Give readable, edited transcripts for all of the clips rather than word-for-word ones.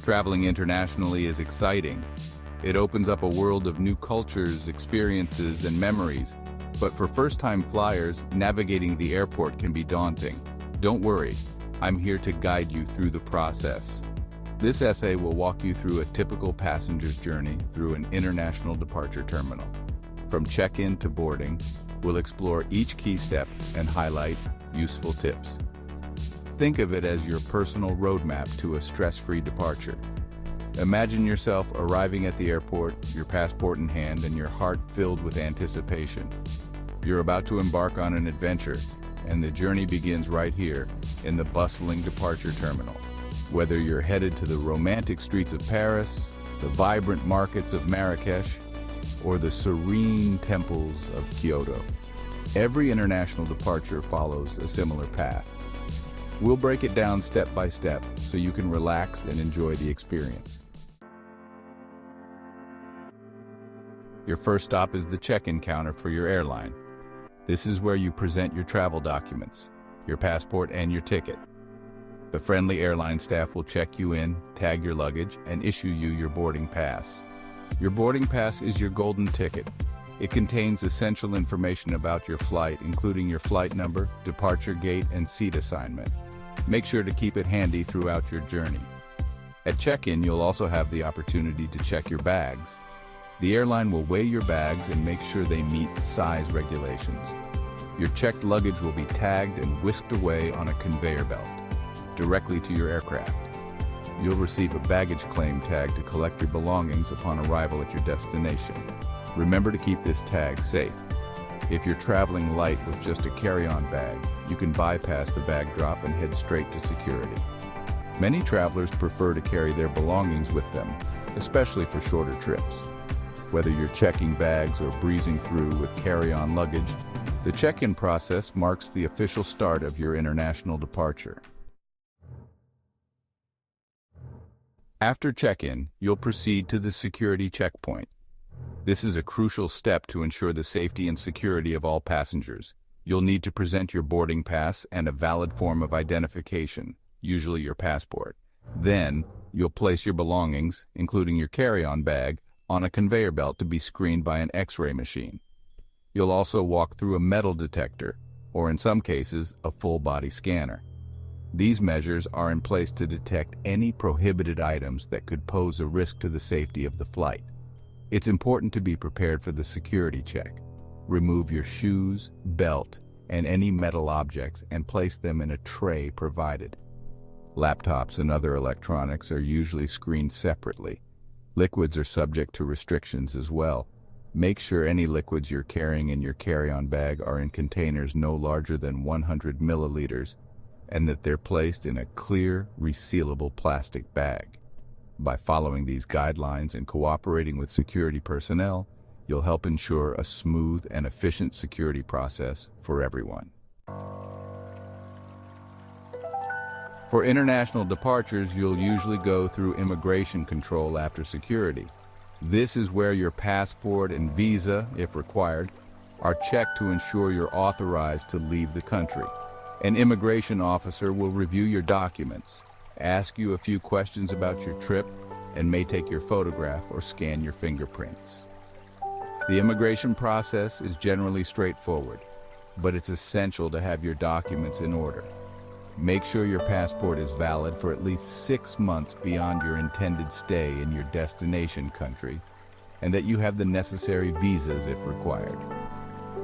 Traveling internationally is exciting. It opens up a world of new cultures, experiences, and memories. But for first-time flyers, navigating the airport can be daunting. Don't worry, I'm here to guide you through the process. This essay will walk you through a typical passenger's journey through an international departure terminal. From check-in to boarding, we'll explore each key step and highlight useful tips. Think of it as your personal roadmap to a stress-free departure. Imagine yourself arriving at the airport, your passport in hand, and your heart filled with anticipation. You're about to embark on an adventure, and the journey begins right here in the bustling departure terminal. Whether you're headed to the romantic streets of Paris, the vibrant markets of Marrakesh, or the serene temples of Kyoto, every international departure follows a similar path. We'll break it down step by step so you can relax and enjoy the experience. Your first stop is the check-in counter for your airline. This is where you present your travel documents, your passport, and your ticket. The friendly airline staff will check you in, tag your luggage, and issue you your boarding pass. Your boarding pass is your golden ticket. It contains essential information about your flight, including your flight number, departure gate, and seat assignment. Make sure to keep it handy throughout your journey. At check-in, you'll also have the opportunity to check your bags. The airline will weigh your bags and make sure they meet size regulations. Your checked luggage will be tagged and whisked away on a conveyor belt, directly to your aircraft. You'll receive a baggage claim tag to collect your belongings upon arrival at your destination. Remember to keep this tag safe. If you're traveling light with just a carry-on bag, you can bypass the bag drop and head straight to security. Many travelers prefer to carry their belongings with them, especially for shorter trips. Whether you're checking bags or breezing through with carry-on luggage, the check-in process marks the official start of your international departure. After check-in, you'll proceed to the security checkpoint. This is a crucial step to ensure the safety and security of all passengers. You'll need to present your boarding pass and a valid form of identification, usually your passport. Then, you'll place your belongings, including your carry-on bag, on a conveyor belt to be screened by an X-ray machine. You'll also walk through a metal detector, or in some cases, a full-body scanner. These measures are in place to detect any prohibited items that could pose a risk to the safety of the flight. It's important to be prepared for the security check. Remove your shoes, belt, and any metal objects and place them in a tray provided. Laptops and other electronics are usually screened separately. Liquids are subject to restrictions as well. Make sure any liquids you're carrying in your carry-on bag are in containers no larger than 100 milliliters and that they're placed in a clear, resealable plastic bag. By following these guidelines and cooperating with security personnel, you'll help ensure a smooth and efficient security process for everyone. For international departures, you'll usually go through immigration control after security. This is where your passport and visa, if required, are checked to ensure you're authorized to leave the country. An immigration officer will review your documents, ask you a few questions about your trip, and may take your photograph or scan your fingerprints. The immigration process is generally straightforward, but it's essential to have your documents in order. Make sure your passport is valid for at least 6 months beyond your intended stay in your destination country, and that you have the necessary visas if required.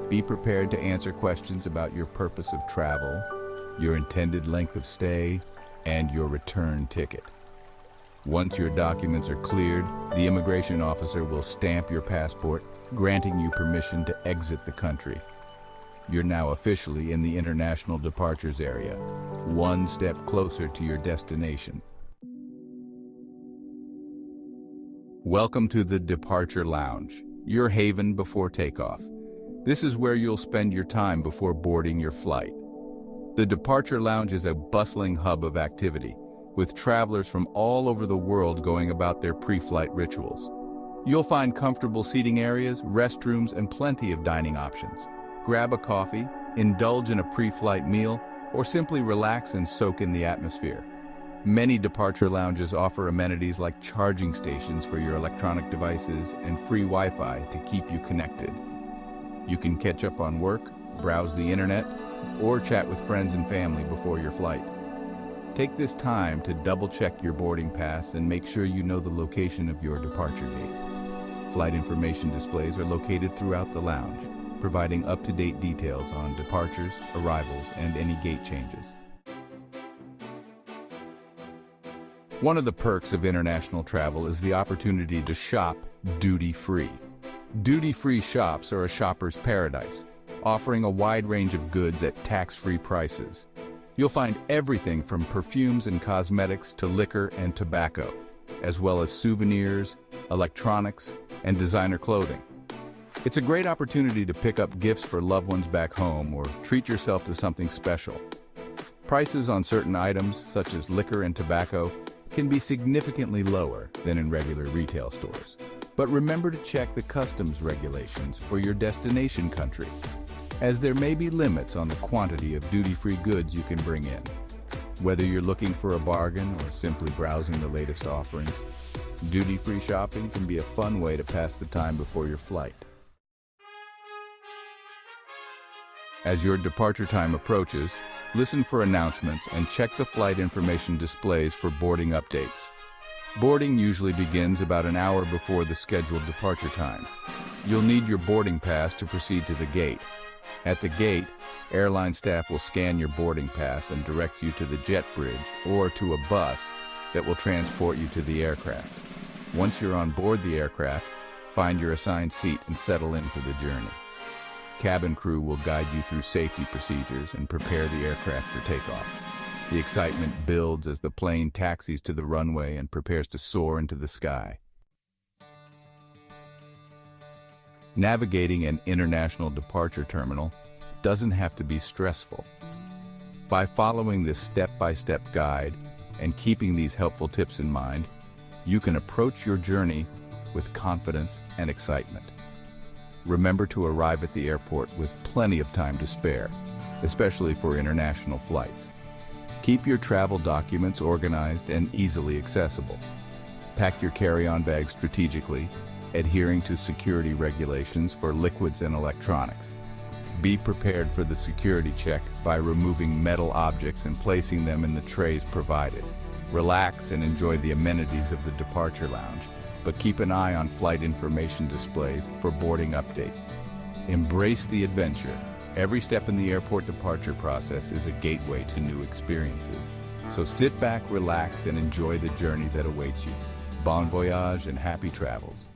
Be prepared to answer questions about your purpose of travel, your intended length of stay, and your return ticket. Once your documents are cleared, the immigration officer will stamp your passport, granting you permission to exit the country. You're now officially in the international departures area, one step closer to your destination. Welcome to the Departure Lounge, your haven before takeoff. This is where you'll spend your time before boarding your flight. The Departure Lounge is a bustling hub of activity, with travelers from all over the world going about their pre-flight rituals. You'll find comfortable seating areas, restrooms, and plenty of dining options. Grab a coffee, indulge in a pre-flight meal, or simply relax and soak in the atmosphere. Many departure lounges offer amenities like charging stations for your electronic devices and free Wi-Fi to keep you connected. You can catch up on work, browse the internet, or chat with friends and family before your flight. Take this time to double-check your boarding pass and make sure you know the location of your departure gate. Flight information displays are located throughout the lounge, providing up-to-date details on departures, arrivals, and any gate changes. One of the perks of international travel is the opportunity to shop duty-free. Duty-free shops are a shopper's paradise, offering a wide range of goods at tax-free prices. You'll find everything from perfumes and cosmetics to liquor and tobacco, as well as souvenirs, electronics, and designer clothing. It's a great opportunity to pick up gifts for loved ones back home or treat yourself to something special. Prices on certain items, such as liquor and tobacco, can be significantly lower than in regular retail stores. But remember to check the customs regulations for your destination country, as there may be limits on the quantity of duty-free goods you can bring in. Whether you're looking for a bargain or simply browsing the latest offerings, duty-free shopping can be a fun way to pass the time before your flight. As your departure time approaches, listen for announcements and check the flight information displays for boarding updates. Boarding usually begins about an hour before the scheduled departure time. You'll need your boarding pass to proceed to the gate. At the gate, airline staff will scan your boarding pass and direct you to the jet bridge or to a bus that will transport you to the aircraft. Once you're on board the aircraft, find your assigned seat and settle in for the journey. Cabin crew will guide you through safety procedures and prepare the aircraft for takeoff. The excitement builds as the plane taxis to the runway and prepares to soar into the sky. Navigating an international departure terminal doesn't have to be stressful. By following this step-by-step guide and keeping these helpful tips in mind, you can approach your journey with confidence and excitement. Remember to arrive at the airport with plenty of time to spare, especially for international flights. Keep your travel documents organized and easily accessible. Pack your carry-on bag strategically, adhering to security regulations for liquids and electronics. Be prepared for the security check by removing metal objects and placing them in the trays provided. Relax and enjoy the amenities of the departure lounge, but keep an eye on flight information displays for boarding updates. Embrace the adventure. Every step in the airport departure process is a gateway to new experiences. So sit back, relax, and enjoy the journey that awaits you. Bon voyage and happy travels.